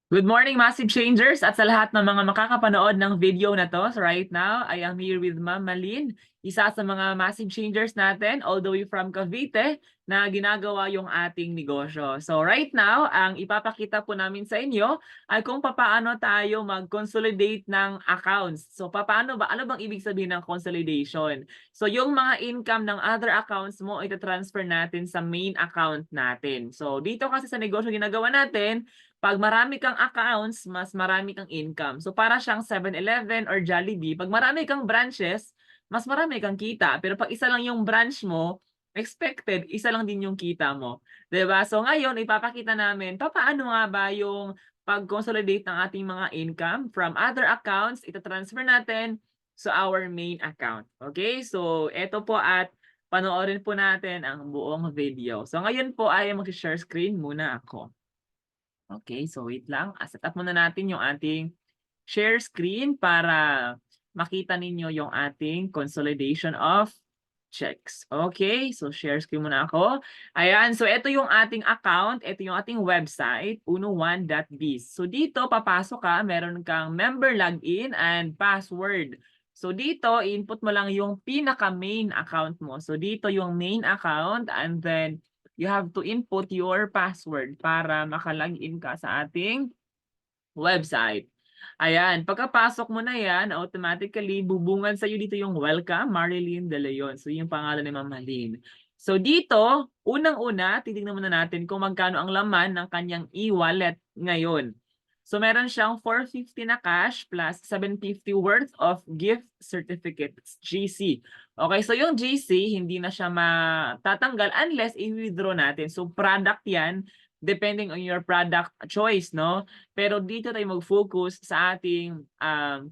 Good morning, Massive Changers! At sa lahat ng mga makakapanood ng video na to. So right now, I am here with Ma'am Malin, isa sa mga Massive Changers natin, all the way from Cavite, na ginagawa yung ating negosyo. So right now, ang ipapakita po namin sa inyo ay kung paano tayo mag-consolidate ng accounts. So paano ba? Ano bang ibig sabihin ng consolidation? So yung mga income ng other accounts mo, ita-transfer natin sa main account natin. So dito kasi sa negosyo ginagawa natin, pag marami kang accounts, mas marami kang income. So para siyang 7-Eleven or Jollibee, pag marami kang branches, mas marami kang kita. Pero pag isa lang yung branch mo, expected, isa lang din yung kita mo. 'Di ba? So ngayon, ipapakita namin paano nga ba yung pag-consolidate ng ating mga income from other accounts, ita-transfer natin sa our main account. Okay? So eto po at panoorin po natin ang buong video. So ngayon po ay mag-share screen muna ako. Okay, so wait lang. Set up muna natin yung ating share screen para makita ninyo yung ating consolidation of checks. Okay, so share screen muna ako. Ayan, so ito yung ating account, ito yung ating website, uno1.biz. So dito papasok ka, meron kang member login and password. So dito, input mo lang yung pinaka main account mo. So dito yung main account and then you have to input your password para maka-login ka sa ating website. Ayan, pagkapasok mo na yan, automatically bubungan sa iyo dito yung welcome, Marilyn De Leon. So yung pangalan ni Ma'am Marilyn. So dito, unang-una, titingnan muna natin kung magkano ang laman ng kanyang e-wallet ngayon. So meron siyang 450 na cash plus 750 worth of gift certificates, GC. Okay, so yung GC, hindi na siya matatanggal unless i-withdraw natin. So product yan, depending on your product choice, no? Pero dito tayo mag-focus sa ating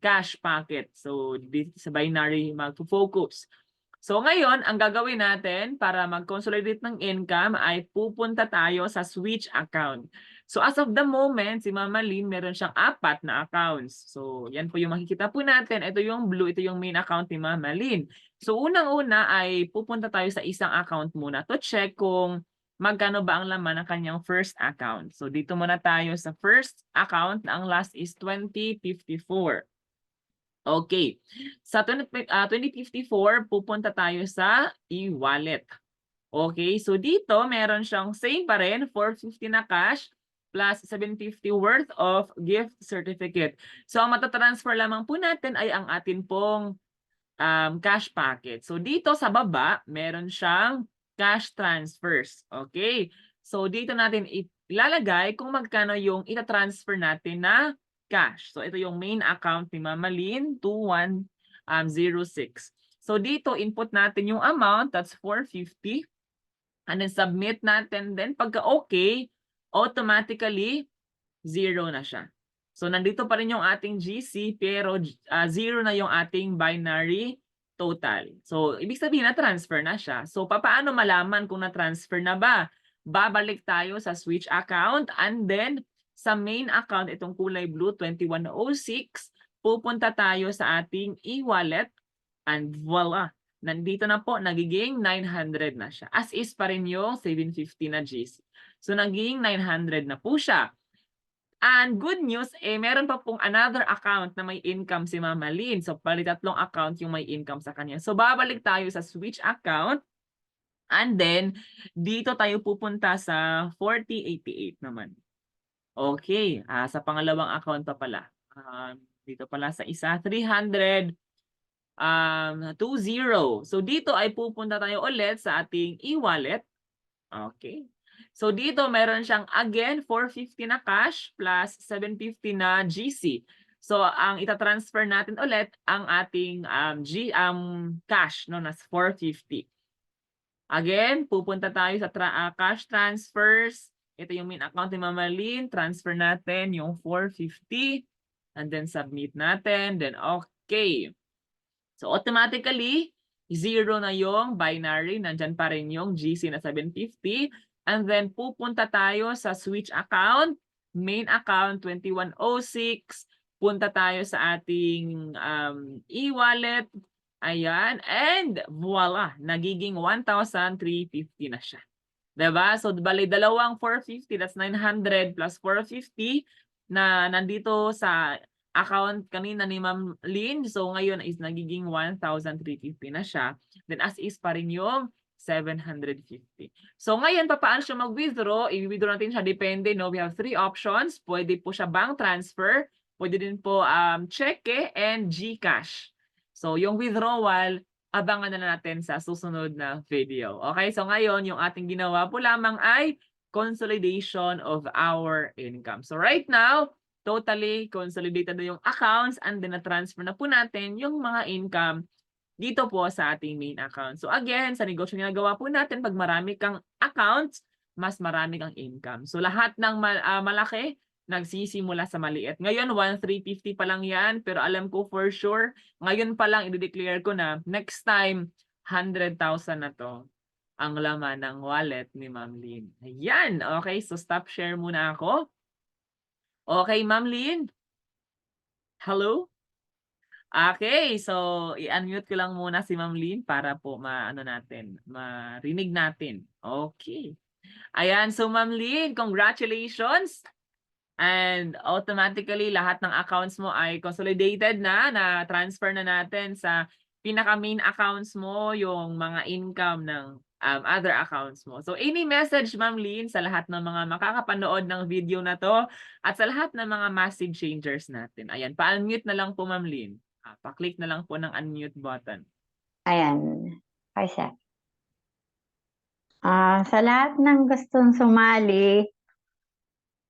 cash packet. So dito sa binary mag-focus. So ngayon, ang gagawin natin para mag-consolidate ng income ay pupunta tayo sa switch account. So as of the moment, si Mama Lynn meron siyang 4 na accounts. So yan po yung makikita po natin. Ito yung blue, ito yung main account ni Mama Lynn. So unang-una ay pupunta tayo sa isang account muna to check kung magkano ba ang laman ng kanyang first account. So dito muna tayo sa first account na ang last is 2054. Okay. Sa 2054, pupunta tayo sa e-wallet. Okay, so dito meron siyang same pa rin, 450 na cash plus 750 worth of gift certificate. So ang matatransfer lamang po natin ay ang atin pong cash packet. So dito sa baba, meron siyang cash transfers. Okay, so dito natin ilalagay kung magkano yung ita-transfer natin na cash. So ito yung main account ni Mama Lynn, 2106. So dito input natin yung amount, that's 450. And then submit natin. Then pagka okay, automatically zero na siya. So nandito pa rin yung ating GC pero zero na yung ating binary total. So ibig sabihin na transfer na siya. So paano malaman kung na-transfer na ba? Babalik tayo sa switch account and then sa main account, itong kulay blue, 2106, pupunta tayo sa ating e-wallet and voila! Nandito na po, nagiging 900 na siya. As is pa rin yung 750 na GC. So naging 900 na po siya. And good news, meron pa pong another account na may income si Mama Lynn. So, tatlong account yung may income sa kanya. So, babalik tayo sa switch account. And then, dito tayo pupunta sa 4088 naman. Okay, sa pangalawang account pa pala. Dito pala sa isa, 300 20. So, dito ay pupunta tayo ulit sa ating e-wallet. Okay. So dito meron siyang again 450 na cash plus 750 na GC. So ang ita-transfer natin ulit ang ating cash no na 450. Again, pupunta tayo sa cash transfers. Ito yung main account ni Mama Lynn. Transfer natin yung 450 and then submit natin. Then okay. So automatically, zero na yung binary. Nandyan pa rin yung GC na 750. And then pupunta tayo sa switch account, main account 2106. Punta tayo sa ating e-wallet. Ayan. And voila, nagiging 1,350 na siya. Diba? So bali dalawang 450, that's 900 plus 450. na nandito sa account kanina ni Ma'am Lynn. So ngayon is nagiging 1,350 na siya. Then as is pa rin yung 750. So ngayon, paano siya mag-withdraw? I-withdraw natin siya, depende, no? We have 3 options. Pwede po siya bank transfer, pwede din po cheque and GCash. So yung withdrawal, abangan na natin sa susunod na video. Okay, so ngayon, yung ating ginawa po lamang ay consolidation of our income. So right now, totally consolidated na yung accounts and then na-transfer na po natin yung mga income dito po sa ating main account. So again, sa negosyo ginagawa po natin, pag marami kang accounts, mas marami kang income. So lahat ng malaki, nagsisimula sa maliit. Ngayon, 1,350 pa lang yan, pero alam ko for sure, ngayon pa lang i-declare ko na next time, 100,000 na to ang laman ng wallet ni Ma'am Lynn. Ayan, okay, so stop share muna ako. Okay, Ma'am Lynn? Hello? Okay, so i-unmute ko lang muna si Ma'am Lynn para po marinig natin. Okay. Ayan, so Ma'am Lynn, congratulations! And automatically, lahat ng accounts mo ay consolidated na-transfer na natin sa pinaka-main accounts mo, yung mga income ng other accounts mo. So any message, Ma'am Lynn, sa lahat ng mga makakapanood ng video na to at sa lahat ng mga massive changers natin. Ayan, pa-unmute na lang po, Ma'am Lynn. Pa-click na lang po ng unmute button. Ayan. Hi, sir. Sa lahat ng gustong sumali,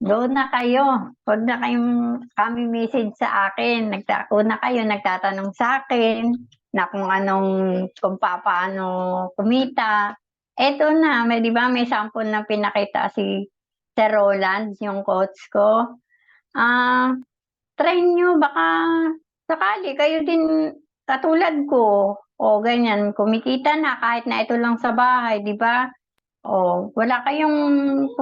doon na kayo. Huwag na kayong kami message sa akin. Una kayo nagtatanong sa akin na kung paano kumita. Eto na, di ba may sample na pinakita si Sir Roland, yung coach ko. Try nyo, baka sakali kayo din katulad ko. O ganyan, kumikita na kahit na ito lang sa bahay, di ba? O wala kayong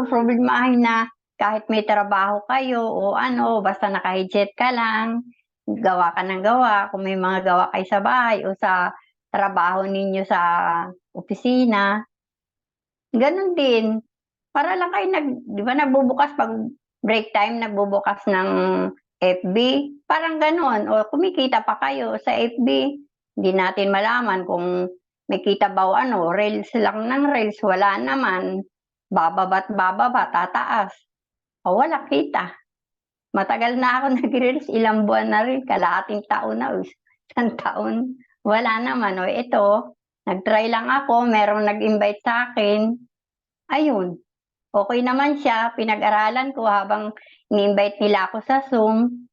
problemahin na kahit may trabaho kayo o basta naka-headset ka lang, gawa ka ng gawa. Kung may mga gawa kayo sa bahay o sa trabaho ninyo sa opisina, ganun din. Para lang kayo di ba nagbubukas pag break time, nagbubukas ng FB, parang ganun. O kumikita pa kayo sa FB, hindi natin malaman kung may kita ba o reels lang ng reels, wala naman. Bababat bababa, tataas. O wala kita. Matagal na ako nag-reels, ilang buwan na rin, kalahating taon na, isang taon. Wala naman. O ito, nag-try lang ako, merong nag-invite sa akin. Ayun. Okay naman siya, pinag-aralan ko habang ni-invite nila ako sa Zoom.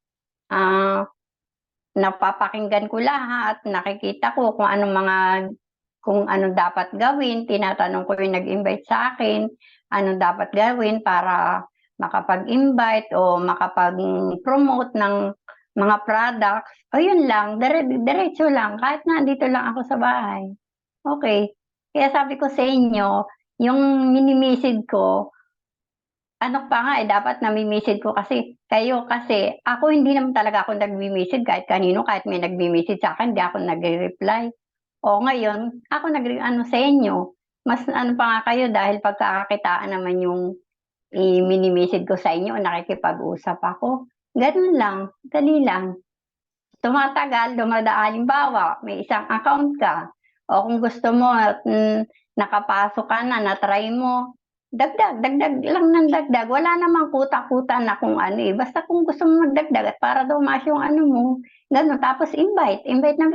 Napapakinggan ko lahat, nakikita ko kung anong dapat gawin, tinatanong ko yung nag-invite sa akin, anong dapat gawin para makapag-invite o makapag-promote ng mga products. O yun lang, diretso lang, kahit nandito lang ako sa bahay. Okay. Kaya sabi ko sa inyo, yung mini-message ko, dapat nami-message ko kasi ako hindi naman talaga ako nagmi-message kahit kanino, kahit may nagmi-message sa akin, hindi ako nagre-reply. O ngayon, ako sa inyo, mas pa nga kayo dahil pagkakakitaan naman yung mini-message ko sa inyo, nakikipag-usap ako. Ganun lang, dali lang. Tumatagal, dumadaan, halimbawa, may isang account ka, o kung gusto mo, nakapasok ka na-try mo, dagdag lang ng dagdag. Wala namang kuta-kuta na kung basta kung gusto mo magdagdag at para dumas yung mo, gano'n. Tapos invite ng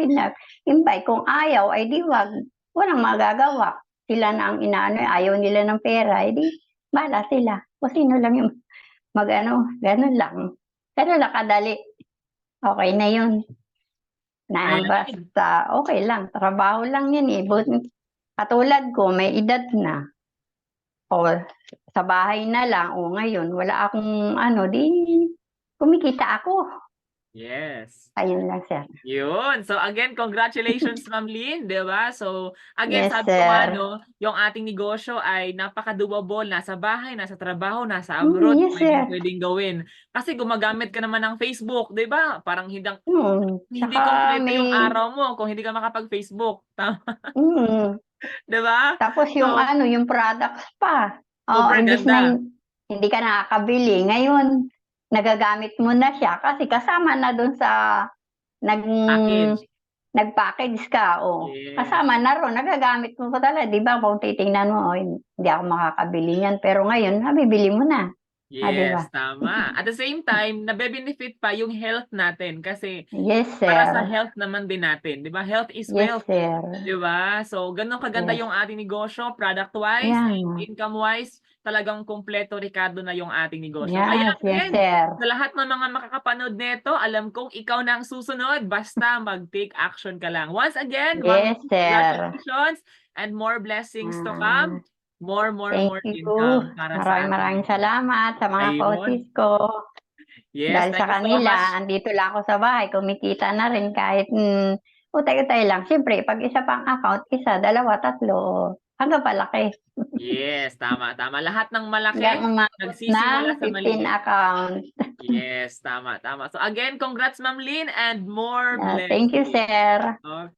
invite. Kung ayaw, ay di wag. Walang magagawa. Sila na ang ayaw nila ng pera, di bahala sila. O sino lang yung gano'n lang. Gano'n lang kadali. Okay na yun. Basta, okay lang. Trabaho lang yan eh. Katulad ko, may edad na. O sa bahay na lang. O ngayon, wala akong di kumikita ako. Yes. Ayun lang, sir. Yun. So again, congratulations, Ma'am Lynn, di ba? So again, Yes, sabi ko sir. yung ating negosyo ay napaka-doable. Nasa bahay, nasa trabaho, nasa abroad, Yes, sir. pwedeng gawin. Kasi gumagamit ka naman ng Facebook, di ba? Parang hindi Tsaka kompleto yung araw mo kung hindi ka makapag-Facebook. Tama? Di ba? Tapos yung yung products pa. Super Imbis ganda. na hindi ka nakakabili. Ngayon, nagagamit mo na siya kasi kasama na dun sa Package. nag-package ka, o Yes. kasama na ron, nagagamit mo pa talaga, di ba? Kung titingnan mo, "Oy, hindi ako makakabili niyan," pero ngayon, nabibili mo na. di ba? Yes, tama. At the same time, nabe-benefit pa yung health natin kasi Yes, para sa sir. health naman din natin, 'di ba? Health is Yes, wealth, sir. 'di ba? So, ganun kaganda Yes. yung ating negosyo, product-wise, Yan. income-wise, talagang kumpleto Ricardo na yung ating negosyo. Kaya Yes, yes, again, sir. sa lahat ng mga makakapanood nito, alam kong ikaw na ang susunod, basta mag-take action ka lang. Once again, Yes, sir. congratulations and more blessings to Ah, come. More thank you. income para sa Maraming ating salamat sa mga ayun. coaches ko. Yes, Dahil sa thank you so much. kanila, andito lang ako sa bahay, kumikita na rin kahit utay-utay lang. Siyempre, pag isa pang account, isa, dalawa, tatlo, hanggang palaki. Yes, tama. Lahat ng malaki, Hanggang umabot nagsisimula ng sa 15 maliit. account. Yes, tama. So again, congrats Ma'am Lynn and more Thank you, blessings. sir. Okay.